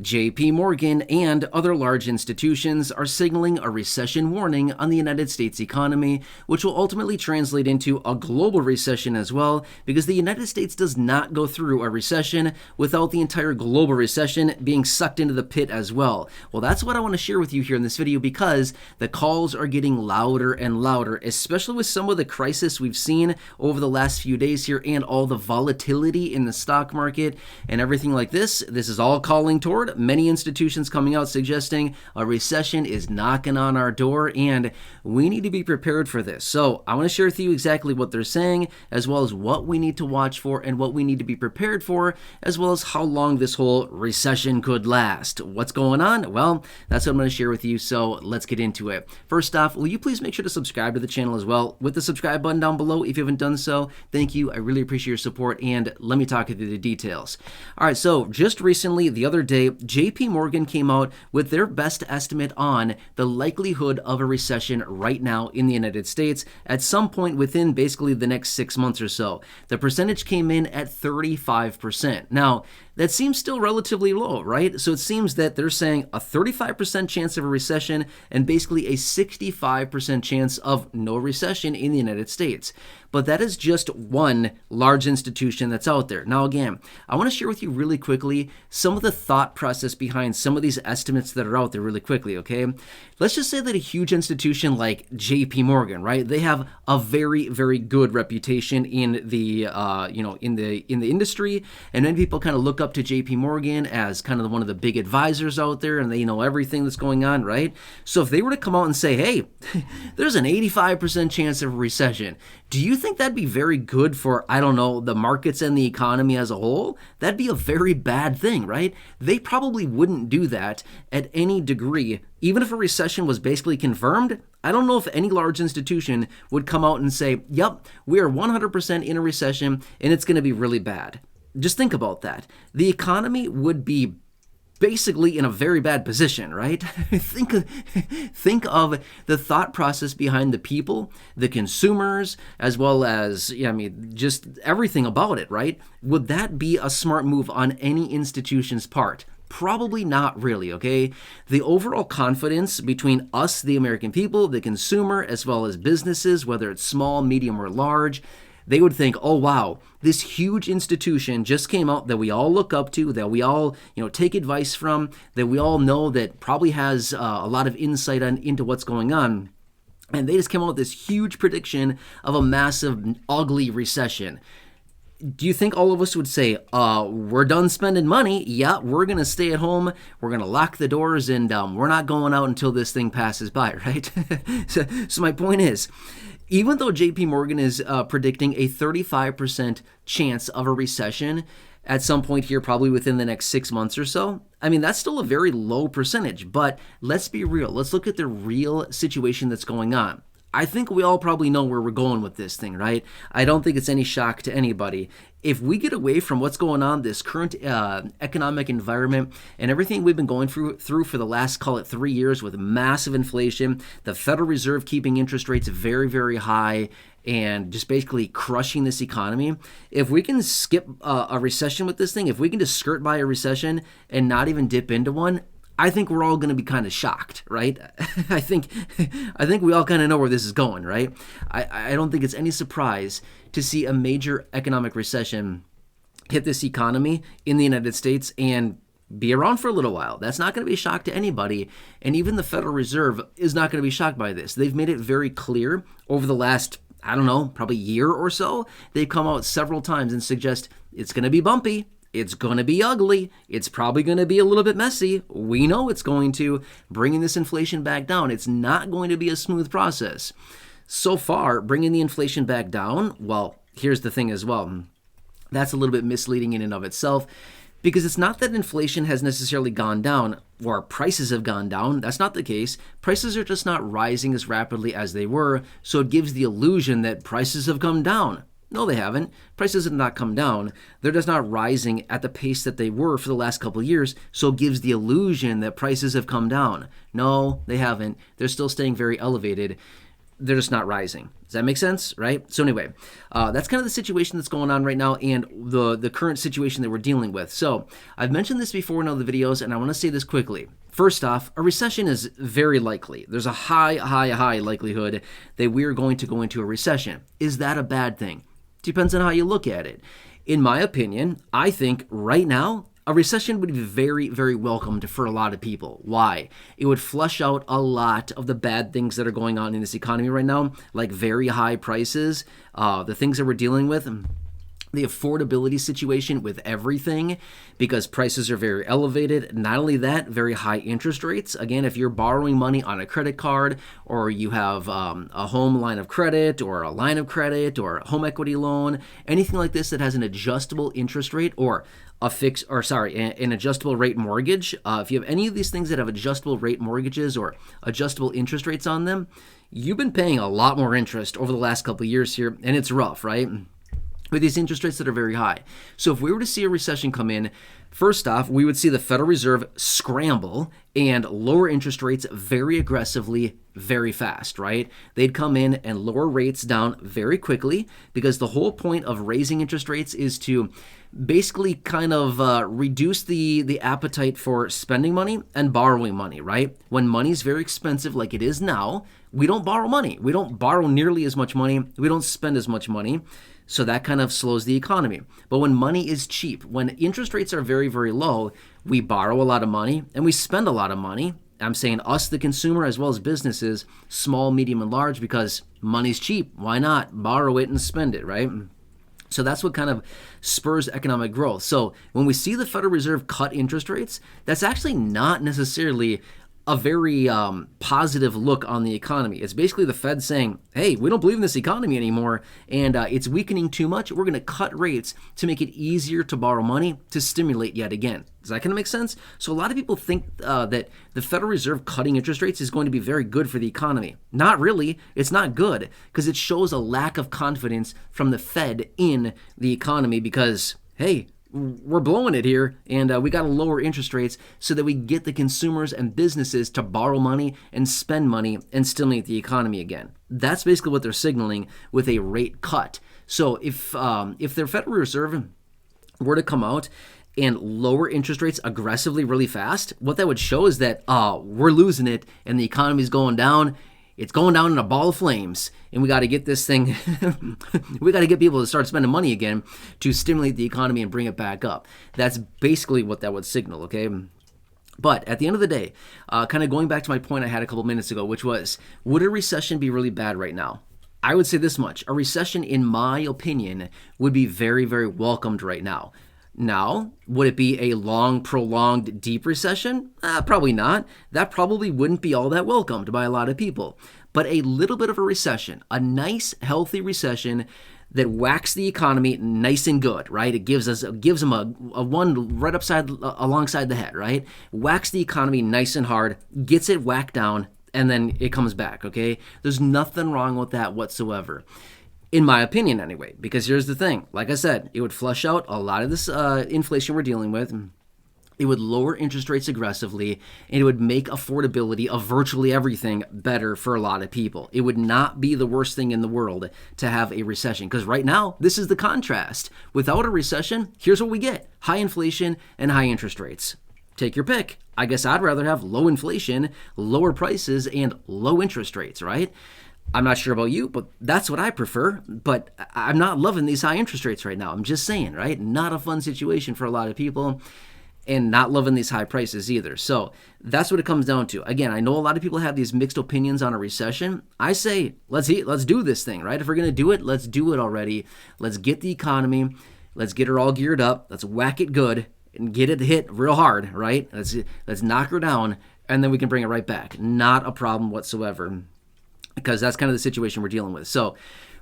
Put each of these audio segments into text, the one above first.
JPMorgan and other large institutions are signaling a recession warning on the United States economy, which will ultimately translate into a global recession as well, because the United States does not go through a recession without the entire global recession being sucked into the pit as well. Well, that's what I want to share with you here in this video, because the calls are getting louder and louder, especially with some of the crisis we've seen over the last few days here and all the volatility in the stock market and everything like this. This is all calling toward many institutions coming out suggesting a recession is knocking on our door and we need to be prepared for this. So I want to share with you exactly what they're saying, as well as what we need to watch for and what we need to be prepared for, as well as how long this whole recession could last. What's going on? Well, that's what I'm going to share with you, so let's get into it. First off, will you please make sure to subscribe to the channel as well with the subscribe button down below if you haven't done so. Thank you. I really appreciate your support, and let me talk you through the details. All right, so just recently, the other day, JPMorgan came out with their best estimate on the likelihood of a recession right now in the United States at some point within basically the next 6 months or so. The percentage came in at 35%. Now, that seems still relatively low, right? So it seems that they're saying a 35% chance of a recession and basically a 65% chance of no recession in the United States. But that is just one large institution that's out there. Now, again, I want to share with you really quickly some of the thought process behind some of these estimates that are out there really quickly, okay? Let's just say that a huge institution like JPMorgan, right? They have a very, very good reputation in the, in the industry, and many people kind of look up to JPMorgan as kind of one of the big advisors out there, and they know everything that's going on, right? So if they were to come out and say, hey, there's an 85% chance of a recession, do you think that'd be very good for, I don't know, the markets and the economy as a whole? That'd be a very bad thing, right? They probably wouldn't do that at any degree. Even if a recession was basically confirmed, I don't know if any large institution would come out and say, yep, we are 100% in a recession and it's going to be really bad. Just think about that. The economy would be basically in a very bad position, right? Think of the thought process behind the people, the consumers, as well as, just everything about it, right? Would that be a smart move on any institution's part? Probably not really, okay? The overall confidence between us, the American people, the consumer, as well as businesses, whether it's small, medium, or large, they would think, oh, wow, this huge institution just came out that we all look up to, that we all, take advice from, that we all know that probably has a lot of insight into what's going on. And they just came out with this huge prediction of a massive, ugly recession. Do you think all of us would say, we're done spending money? Yeah, we're going to stay at home. We're going to lock the doors and we're not going out until this thing passes by, right? So my point is, even though JPMorgan is predicting a 35% chance of a recession at some point here, probably within the next 6 months or so, that's still a very low percentage. But let's be real. Let's look at the real situation that's going on. I think we all probably know where we're going with this thing, right? I don't think it's any shock to anybody. If we get away from what's going on, this current economic environment and everything we've been going through for the last, call it 3 years, with massive inflation, the Federal Reserve keeping interest rates very, very high, and just basically crushing this economy, if we can skip a recession with this thing, if we can just skirt by a recession and not even dip into one, I think we're all going to be kind of shocked, right? I think we all kind of know where this is going, right? I don't think it's any surprise to see a major economic recession hit this economy in the United States and be around for a little while. That's not going to be a shock to anybody, and even the Federal Reserve is not going to be shocked by this. They've made it very clear over the last, probably year or so. They've come out several times and suggest it's going to be bumpy. It's going to be ugly. It's probably going to be a little bit messy. We know it's going to. Bringing this inflation back down, it's not going to be a smooth process. So far, bringing the inflation back down, well, here's the thing as well. That's a little bit misleading in and of itself, because it's not that inflation has necessarily gone down or prices have gone down. That's not the case. Prices are just not rising as rapidly as they were, so it gives the illusion that prices have come down. No, they haven't. Prices have not come down. They're just not rising at the pace that they were for the last couple of years, so it gives the illusion that prices have come down. No, they haven't. They're still staying very elevated. they're just not rising. Does that make sense, right? So anyway, that's kind of the situation that's going on right now and the current situation that we're dealing with. So I've mentioned this before in other videos, and I want to say this quickly. First off, a recession is very likely. There's a high likelihood that we're going to go into a recession. Is that a bad thing? Depends on how you look at it. In my opinion, I think right now, a recession would be very welcomed for a lot of people. Why? It would flush out a lot of the bad things that are going on in this economy right now, like very high prices, the things that we're dealing with, the affordability situation with everything, because prices are very elevated. Not only that, very high interest rates. Again, if you're borrowing money on a credit card, or you have a home line of credit or a line of credit or a home equity loan, anything like this that has an adjustable interest rate or an adjustable rate mortgage. If you have any of these things that have adjustable rate mortgages or adjustable interest rates on them, you've been paying a lot more interest over the last couple of years here, and it's rough, right? With these interest rates that are very high. So if we were to see a recession come in, first off, we would see the Federal Reserve scramble and lower interest rates very aggressively, very fast, right? They'd come in and lower rates down very quickly, because the whole point of raising interest rates is to basically kind of reduce the appetite for spending money and borrowing money, right? When money's very expensive like it is now, we don't borrow money. We don't borrow nearly as much money. We don't spend as much money. So that kind of slows the economy. But when money is cheap, when interest rates are very low, we borrow a lot of money and we spend a lot of money. I'm saying us, the consumer, as well as businesses, small, medium, and large, because money's cheap. Why not borrow it and spend it, right? So that's what kind of spurs economic growth. So when we see the Federal Reserve cut interest rates, that's actually not necessarily a very positive look on the economy. It's basically the Fed saying, hey, we don't believe in this economy anymore, and it's weakening too much. We're going to cut rates to make it easier to borrow money to stimulate yet again. Does that kind of make sense? So a lot of people think that the Federal Reserve cutting interest rates is going to be very good for the economy. Not really. It's not good, because it shows a lack of confidence from the Fed in the economy, because, hey, we're blowing it here, and we got to lower interest rates so that we get the consumers and businesses to borrow money and spend money and stimulate the economy again. That's basically what they're signaling with a rate cut. So if the Federal Reserve were to come out and lower interest rates aggressively really fast, what that would show is that we're losing it and the economy's going down. It's going down in a ball of flames, and we got to get this thing, we got to get people to start spending money again to stimulate the economy and bring it back up. That's basically what that would signal, okay? But at the end of the day, kind of going back to my point I had a couple minutes ago, which was, would a recession be really bad right now? I would say this much. A recession, in my opinion, would be very welcomed right now. Now, would it be a long, prolonged, deep recession? Probably not. That probably wouldn't be all that welcomed by a lot of people. But a little bit of a recession, a nice, healthy recession that whacks the economy nice and good, right? It gives them a one right alongside the head, right? Whacks the economy nice and hard, gets it whacked down, and then it comes back, okay? There's nothing wrong with that whatsoever. In my opinion, anyway, because here's the thing. Like I said, it would flush out a lot of this inflation we're dealing with. It would lower interest rates aggressively, and it would make affordability of virtually everything better for a lot of people. It would not be the worst thing in the world to have a recession, because right now, this is the contrast. Without a recession, here's what we get: high inflation and high interest rates. Take your pick. I guess I'd rather have low inflation, lower prices, and low interest rates, right? I'm not sure about you, but that's what I prefer. But I'm not loving these high interest rates right now. I'm just saying, right? Not a fun situation for a lot of people, and not loving these high prices either. So that's what it comes down to. Again, I know a lot of people have these mixed opinions on a recession. I say, let's do this thing, right? If we're going to do it, let's do it already. Let's get the economy. Let's get her all geared up. Let's whack it good and get it hit real hard, right? Let's knock her down, and then we can bring it right back. Not a problem whatsoever, because that's kind of the situation we're dealing with. So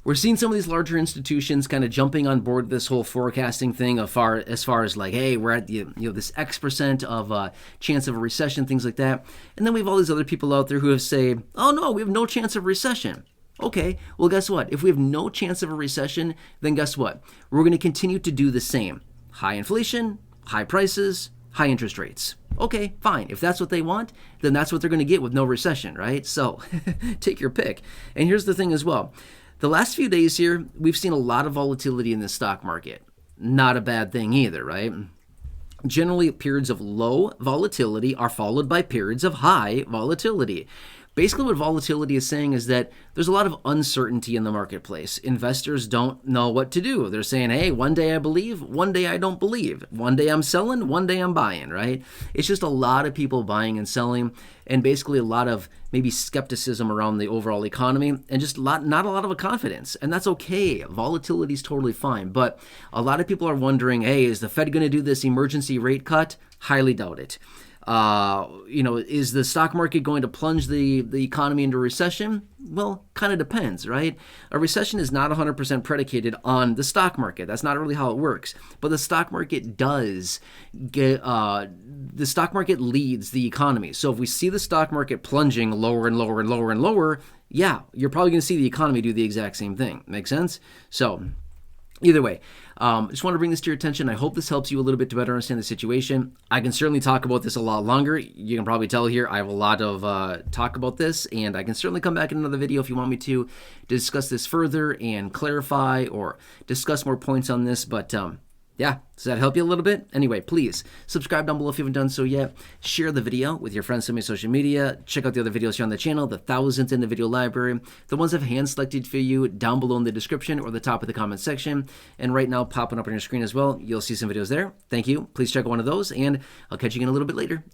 we're seeing some of these larger institutions kind of jumping on board this whole forecasting thing as far as like, hey, we're at this X% of chance of a recession, things like that. And then we have all these other people out there who have said, oh no, we have no chance of recession. Okay, well, guess what? If we have no chance of a recession, then guess what? We're going to continue to do the same. High inflation, high prices, high interest rates. Okay, fine. If that's what they want, then that's what they're going to get with no recession, right? So take your pick. And here's the thing as well. The last few days here, we've seen a lot of volatility in the stock market. Not a bad thing either, right? Generally, periods of low volatility are followed by periods of high volatility. Basically, what volatility is saying is that there's a lot of uncertainty in the marketplace. Investors don't know what to do. They're saying, hey, one day I believe, one day I don't believe. One day I'm selling, one day I'm buying, right? It's just a lot of people buying and selling, and basically a lot of maybe skepticism around the overall economy, and just not a lot of confidence. And that's okay. Volatility is totally fine. But a lot of people are wondering, hey, is the Fed going to do this emergency rate cut? Highly doubt it. Is the stock market going to plunge the economy into recession? Well, kind of depends, right? A recession is not 100% predicated on the stock market. That's not really how it works. But the stock market does get, the stock market leads the economy. So if we see the stock market plunging lower and lower and lower and lower, yeah, you're probably going to see the economy do the exact same thing. Make sense? So either way, just want to bring this to your attention. I hope this helps you a little bit to better understand the situation. I can certainly talk about this a lot longer. You can probably tell here I have a lot of talk about this, and I can certainly come back in another video if you want me to discuss this further and clarify or discuss more points on this. But yeah, does that help you a little bit? Anyway, please subscribe down below if you haven't done so yet. Share the video with your friends on social media. Check out the other videos here on the channel, the thousands in the video library, the ones I've hand selected for you down below in the description or the top of the comment section. And right now, popping up on your screen as well, you'll see some videos there. Thank you. Please check out one of those, and I'll catch you again a little bit later.